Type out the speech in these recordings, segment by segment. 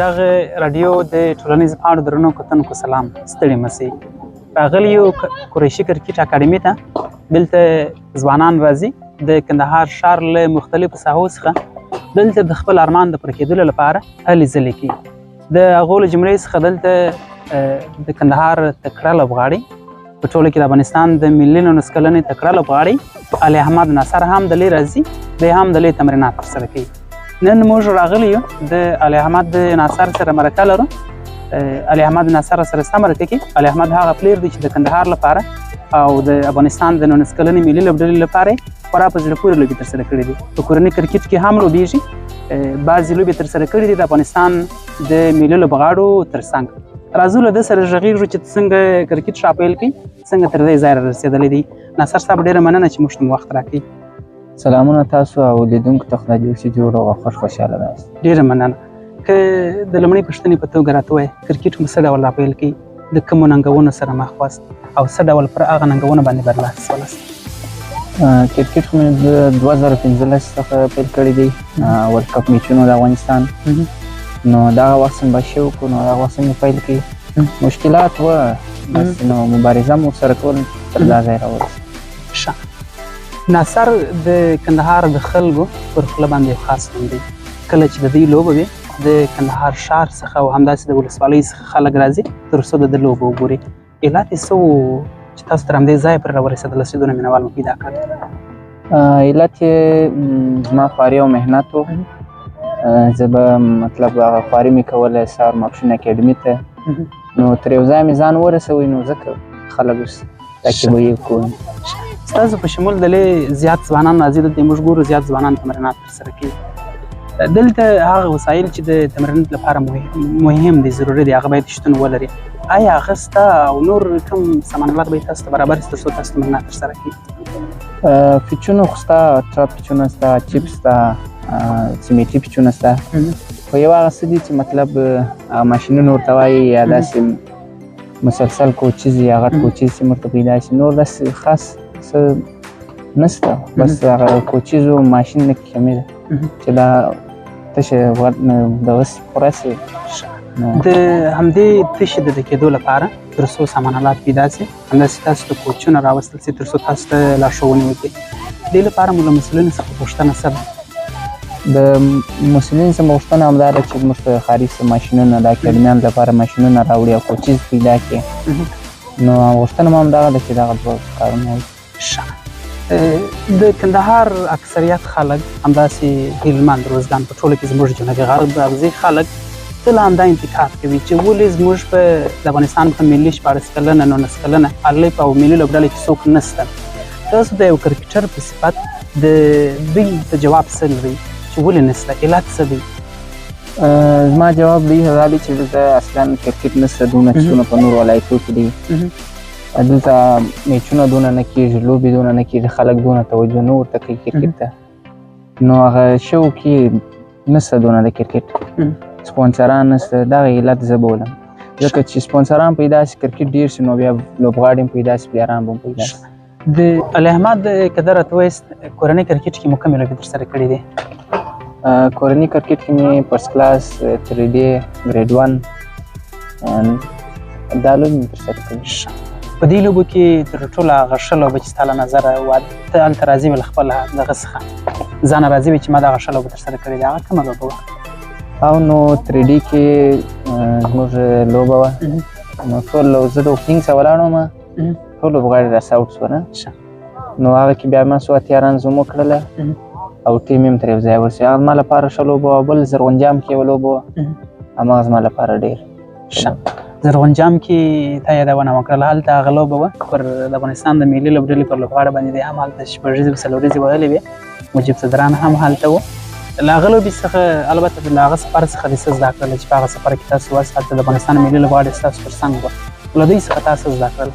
ږغ رادیو د ټولنیز پاڼو درنو کتونکو سلام ستړي مسئ راغلی یو قریشي کرکټ اکاډمي ته دلته ځوانان راځي د کندهار ښار له مختلفو ساحو څخه دلته د خپل ارمان د پوره کېدلو لپاره هلې ځلې کوي د هغو له جملې څخه دلته د کندهار تکړه لوبغاړي په ټوله کې د افغانستان د ملي 19 کلنې تکړه لوبغاړي علي احمد ناصر هم دلې راځي دی هم دلې تمرینات ترسره کوي نن موږ راغلی یو د علي احمد ناصر سره مرکه لرو علي احمد ناصر سره څه مرکه کوي علي احمد هغه پلیر دی چې د کندهار لپاره او د افغانستان د 19 کلنې ملي لوبډلې لپاره خورا په زړه پورې لوبې ترسره کړې دي په کورني کرکټ کې هم لوبېږي بعضې لوبې ترسره کړې دي د افغانستان د ملي لوبغاړو تر څنګ راځو له ده سره غږېږو چې څنګه کرکټ راپیل کوي څنګه تر دې ځای رارسېدلی دی ناصر صاحب ډېره مننه چې موږ ته وخت راکوي سلامونه تاسو او لیدونکو ته خدای جوړ شي جوړ او خوشحاله یاست ډېره مننه که د لومړۍ پوښتنې په توګه راته ووایې کرکټ مو څه ډول راپیل کوي د کومو ننګونو سره مخ واست او څه ډول پر هغه ننګونو باندې برلاسي شولاست کرکټ مې د 2015 څخه پیل کړی دی ورلډ کپ میچونو د افغانستان نو دغه وخت سمباشي وکړو نو دغه وخت مې پیل کړي مشکلات وه بس نو مبارزه مو ورسره کول تر دا ځای راورسېد ناصر د کندهار د خلکو پر خوله باندې یو خاص نوم دی کله چې د دې لوبه وي د کندهار ښار څخه او همداسې د ولسوالۍ څخه خلک راځي تر څو د ده لوبه وګوري علت یې څه و چې تاسو تر همدې ځایه پرې راورسېدلاست چې دونه مینوال مو پیدا کړل علت یې زما خواري او محنت و زه به مطلب هغه خواري مې کوله سهار ماپښین اکاډمي ته نو تر یو ځای مې ځان ورسوئ نو ځکه خلک اوس تعقیبوي کوم ستاسو په شمول دلې زیات ځوانان راځي دلته موږ ګورو زیات ځوانان تمرینات ترسره کوي دلته هغه وسایل چې د تمرین لپاره مهم دي ضروري دي هغه باید شتون ولري آیا هغه شته او نور کوم سامان باید تاسو ته برابر شي تر څو تاسو تمرینات ترسره کړئ پیچونه خو شته ټراپ پیچونه شته چیپ شته سیمټي پیچونه شته خو یو هغه څه دي چې مطلب هغه ماشینونه ورته وایي یا داسې مسلسل کوچیز یا غټ کوچیز چې ورته پیدا شي نور داسې خاص څه نشته بس هغه کوچیزو ماشین نه کمې ده چې دا تشه دغسې پوره شي د همدې تشې د ډکېدو لپاره تر څو سامان آلات پیدا شي همداسې تاسو ته کوچونه راوستل شي تر څو تاسو ته لارښوونې وکړي دې لپاره مو له مسؤلینو څخه پوښتنه څه ده د مسؤلینو څخه پوښتنه همدا ده چې موږ ته خارج څه ماشینونه د اکاډمیانو لپاره ماشینونه راوړي او کوچیز پیدا کړي نو غوښتنه مو همدغه ده چې دغه دوه کارونه ښه د کندهار اکثریت خلک همداسې هیلمند روزګان په ټوله کې زموږ جنوب غرب اغزي خلک تل همدا انتقاد کوي چې ولې زموږ په د افغانستان په ملي شپاړس کلنه 19 کلنه الف او ملي لوبډله کې څوک نشته تاسو د یو کرکټر په صفت د دوی ته جواب څه لري چې ولې نشته علت څه دی زما جواب دی دا دی چې دلته اصلا کرکټ نشته دونه څونه په نور ولایتو کې دي دلته میچونه دونه نه کېږي لوبې دونه نه کېږي خلک دونه توجه نه ورته کوي کرکټ ته نو هغه شو کې نشته دونه د کرکټ سپونسران نشته دغه علت زه بولم ځکه چې سپونسران پیدا شي کرکټ ډېر شي نو بیا لوبغاړي هم پیدا شي پلیران به هم پیدا شي د علي احمد کدر اتویست کورنۍ کرکټ کې مو کومې لوبې ترسره کړې دي کورنۍ کرکټ کې مې فرست کلاس 3D ګریډ 1 دا لوبې مې ترسره کړې په دې لوبو کې تر ټوله هغه ښه لوبه چې ستا له نظره وه ته هلته راضي وې له خپل دغه څخه ځانه راضي وې چې ما دغه ښه لوبه ترسره کړې ده هغه کومه لوبه وه او نو 3D کې زموږ لوبه وه نو ټول زه د اوپنینګ څخه ولاړم ټول لوبغاړي راسه اوټ شول نو هغه کې بیا ما څو اتیاران زوم وکړله او ټیم یې هم ترې یو ځای ورسېد هغه زما لپاره ښه لوبه وه بل زرغونجام کې یوه لوبه وه هماغه زما لپاره ډېر ښه زرغونجام کې تا یادونه وکړله هلته هغه لوبه وه پر د افغانستان د ملي لوبډلې پر لوبغاړه باندې دی هم هلته شپږیزې په څلوریزې وهلې وې مجیب صدران هم هلته و له هغه لوبې څخه البته له هغه سفر څخه دې څه زده کړله چې په هغه سفر کې تاسو واست هلته د افغانستان ملي لوبغاړي ستاسو تر څنګ وه له دوی څخه تاسو زده کړل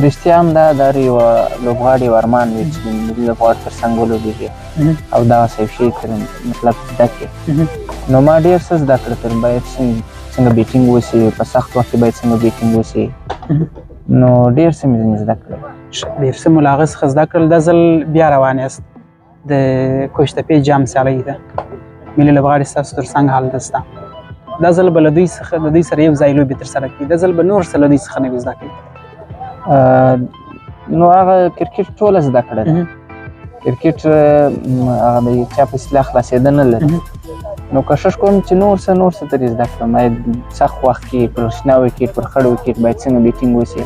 رښتیا هم دا د هر یوه لوبغاړي یو ارمان وي چې د ملي لوبغاړو تر څنګ ولوبېږي او دغسې یو شی تر مطلب زده کړي نو ما ډېر څه زده کړه تر باید څنګه بیټینګ وشي په سخت وخت کې باید څنګه بیټینګ وشي نو ډېر څه مې ځینې زده کړل ډېر څه مو له هغه څخه زده کړل دا ځل بیا روان یاست د کوچتپې جام سیالۍ ده ملي لوبغاړي ستاسو تر څنګ هلته شته دا ځل به له دوی څخه د دوی سره یو ځای لوبې ترسره کړي دا ځل به نور څه له دوی څخه نوي زده کړي نو هغه کرکټ ټوله زده کړه ده کرکټ هغه د چا په اصطلاح خلاصېده نه لري نو کوشش کوم چې نور څه ترې زده کړم باید سخت وخت کې پر شنه وکټ پر خړ وکټ باید څنګه بیټینګ وشي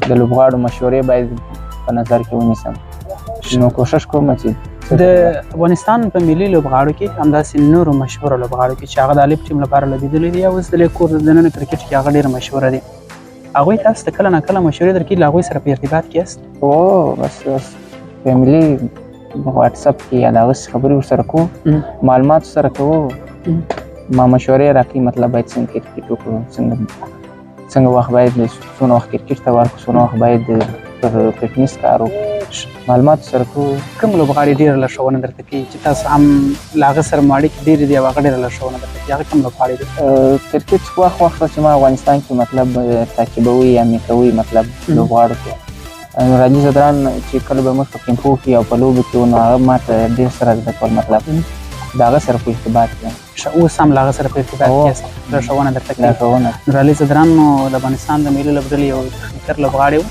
د لوبغاړو مشورې باید په نظر کې ونیسم نو کوشش کوم چې د افغانستان په ملي لوبغاړو کې همداسې نورو مشهورو لوبغاړو کې چې هغه د الف ټیم لپاره لوبېدلي دي او اوس د لیکور دننه کرکټ کې هغه ډېر مشهوره دي هغوی تاسو ته کله نه کله مشورې درکړي له هغوی سره په ارتباط کې یاست بس فیملي واتساپ کې یا د هغسې خبرې ورسره کوو معلومات سره کوو ما مشورې راکوي مطلب باید څنګه کرکټ وکړو څنګه وخت باید څونه وخت کرکټ ته ورکړو څونه وخت باید پر فټنس کار وکړو معلومات سره کوو کوم لوبغاړي ډېره لارښوونه درته کوي چې تاسو هم له هغه سره مو اړیکې ډېرې دي او هغه ډېره لارښوونه درته کوي هغه کوم لوبغاړي دي کرکټ وخت چې ما افغانستان کې مطلب تعقیبوي یا مې کوي مطلب لوبغاړو کې راجي زدران چې کله به موږ په کیمپو کې او په لوبو کې نو هغه ماته ډېر سره زده کول مطلب د هغه سره په ارتباط کې اوس هم له هغه سره په ارتباط کې یاست لارښوونه درته کوي نورعلي زدران نو د افغانستان د ملي لوبډلې یو تخنیکر لوبغاړی و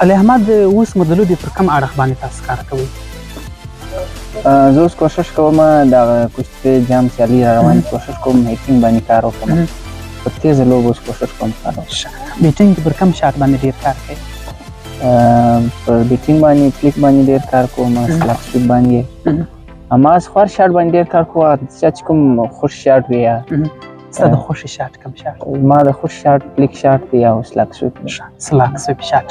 علي احمد اوس مو د لوبې پر کوم اړخ باندې تاسو کار کوئ زه اوس کوشش کوم دغه کوچتپې جام سیالۍ را روانې کوشش کوم هیټینګ باندې کار وکړم په تیزه لوبو اوس کوشش کوم کار وکړم بیټینګ کې پر کوم شاټ باندې ډېر کار کوئ پر بیټینګ باندې کلیک باندې ډېر کار کوم سلاک سویپ باندې هماغسې خوار شاټ باندې ډېر کار کوم چا چې کوم خوش شاټ وي یا ستا د خوښې شاټ کوم شاټ ما د خوش شاټ کلیک شاټ دی او سلاک سویپ شاټ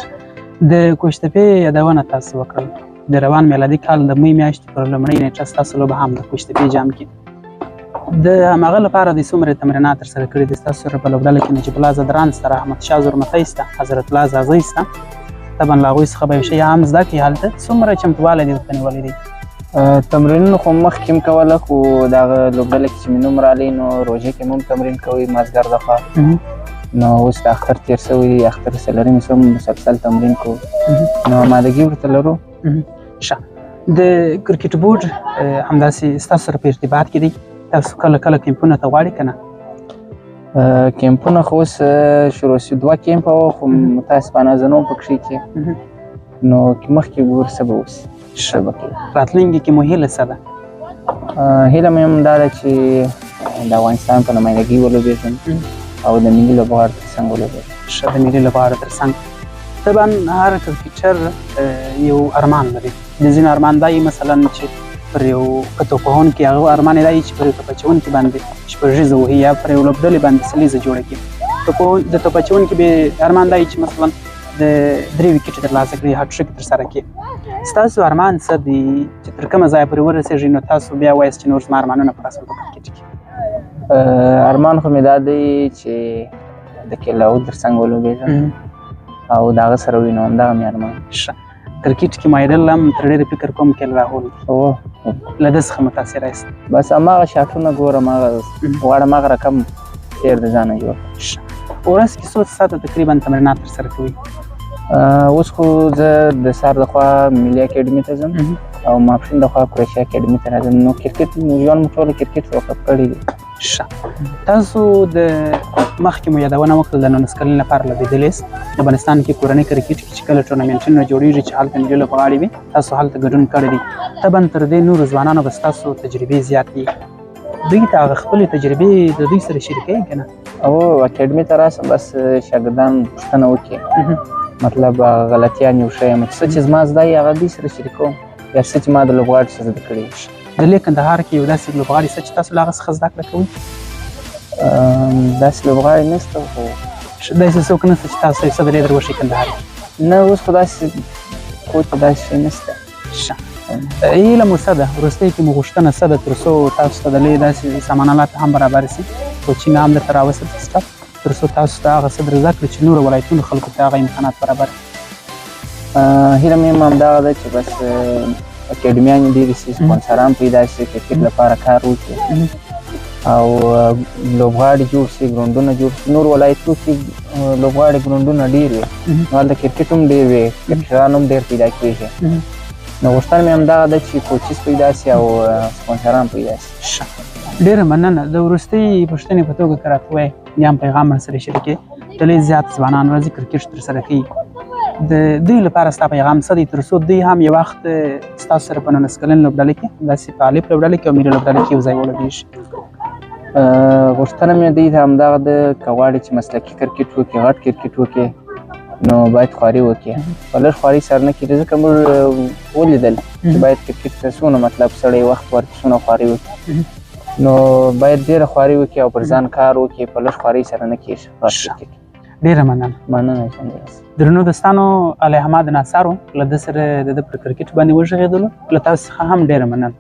د کوچتپې یادونه تاسو وکړل د روان میلادي کال د مې میاشتې پر لومړۍ نیټه ستاسو لوبه هم د کوچتپې جام کې د هماغه لپاره د څومره تمرینات ترسره کړي دي ستاسو سره په لوبډله کې نجیب الله زدران شته رحمت شاه زرمتی شته حضرت الله زازی شته طبعا له هغوی څخه به یو شی هم زده کړي هلته څومره چمتووالی دې ورته نیولی دی تمرینونه خو مخکې هم کوله خو دغه لوبډله کې چې مې نوم رالی نو روژې کې هم تمرین کوئ مازدیګر دخوا نو اوس د اختر تېر سوی دی اختر څلورمې سو مسلسل تمرین کوو نو آمادګي ورته لرو. ښه د کرکټ بورډ همداسې ستاسو سره په ارتباط کې دی تاسو کله کله کیمپونه ته غواړئ که نه؟ کیمپونه خو اوس شروع سي 2 کیمپ وو خو متاسفانه زه نه وم پکښې کې نو مخکې به ورسه به اوسي ښه به کوي. راتلونکي کې مو هیله څه ده؟ هیله مې هم دا ده چې د افغانستان په نمایندګي ولوبېږم او د ملي لوبغاړو تر څنګ ولوبېږم. ښه د ملي لوبغاړو تر څنګ طبعا هر کرکټر یو ارمان لري د ځینو ارمان دا وي مثلا چې پر یو توپوهونکي هغه ارمان یې دا وي چې پر یو توپچونکي باندې شپږیزه وهي یا پر یو لوبډلې باندې سلیزه جوړه کړي. د توپچونکي به ارمان دا وي چې مثلا د 3 ویکټې ترلاسه کړي هټریک ترسره کړي. ستاسو ارمان څه دی چې تر کومه ځایه پورې ورسېږئ نو تاسو بیا وایاست چې نور زما ارمانونه پوره شول په کرکټ کې؟ ارمان خو مې دا دی چې د کیلاو تر څنګ ولوبېږم او د هغه سره ووینو همدغه مې ارمان. ښه کرکټ کې مایډل هم تر ډېره فکر کوم کیل راهول له ده څخه متاثره یاست؟ بس هماغه شاټونه ګورم هغه غواړم هغه رقم تېر د ځانه جوړ. ورځ کې څو ساعته تقریبا تمرینات ترسره کوئ؟ اوس خو زه د سهار لخوا ملي اکیډمي ته ځم او ماپښین لخوا قریشي اکیډمي ته راځم نو کرکټ ژوند مو ټوله کرکټ وقف کړی دی. ښه تاسو د مخکې مو یادونه وکړل د 19 کلن لپاره لوبېدلي یاست. افغانستان کې کورنۍ کرکټ کې چې کله ټورنمنټونه جوړېږي چې هلته ملي لوبغاړي وي تاسو هلته ګډون کړی دی. طبعا تر دې نورو ځوانانو به ستاسو تجربې زیات دي دوی ته هغه خپلې تجربې د دوی سره شریکوئ که نه؟ او اکیډمي ته راسم بس شاګردان پوښتنه وکړي مطلب غلطیان یو ښه یم څه چې زما زده وي هغه دوی سره شریکوم یا څه چې ما د لوبغاړو څخه زده کړي. د لې کندهار کې یو داسې لوبغاړی شته چې تاسو له هغه څخه زده کړه کوئ؟ داسې لوبغاړی نشته خو داسې څوک نشته چې تاسو یې څه درې در وښي کندهار کې؟ نه اوس خو داسې کوچ داسې شی نشته. ښه هیله مو څه ده وروستۍ کې مو غوښتنه څه ده تر څو تاسو ته د لې داسې سامان الات هم برابر شي کوچینګ هم درته راوساتي سټاف تر څو تاسو ته هغه څه در زده کړي چې نورو ولایتونو خلکو ته هغه امکانات برابر کړي؟ هیله مې هم همدغه ده چې بس اکیډمیانې ډېرې شي سپانسران پیدا شي کرکټ لپاره کار وکړي او لوبغاړي جوړ شي ګراونډونه جوړ شي. نور ولایتونو کې لوبغاړي ګراونډونه ډېر وي نو هلته کرکټ هم ډېر وي کرکټران هم ډېر پیدا کېږي نو غوښتنه مې همدغه ده چې کوچیز پیدا شي او سپانسران پیدا شي. ډېره مننه. د وروستۍ پوښتنې په توګه که راته ووایې یا هم پیغام راسره شریکې ډېر زیات ځوانان راځي کرکټ ترسره کوي د دوی لپاره ستا پیغام څه دی تر څو دوی هم یو وخت ستاسو سره په 19 کلن لوبډله کې داسې په الف لوبډله کې او ملي لوبډله کې یو ځای ولوبېږي؟ غوښتنه مې دوی ته همدغه ده که غواړي چې مسلکي کرکټ وکړي غټ کرکټ وکړي نو باید خواري وکړي په لږ خواري سر نه کړي ځکه موږ ولیدل چې باید کرکټ ته څونه مطلب سړی وخت ورکړي څونه خواري وکړي نو باید ډېره خواري وکړي او پر ځان کار وکړي په لږ خواري سره نه کېږي کرکټ. ډېره مننه. درنو دوستانو علي احمد ناصر له ده سره د ده پر کرکټ باندې وغږېدلو له تاسو څخه هم ډېره مننه.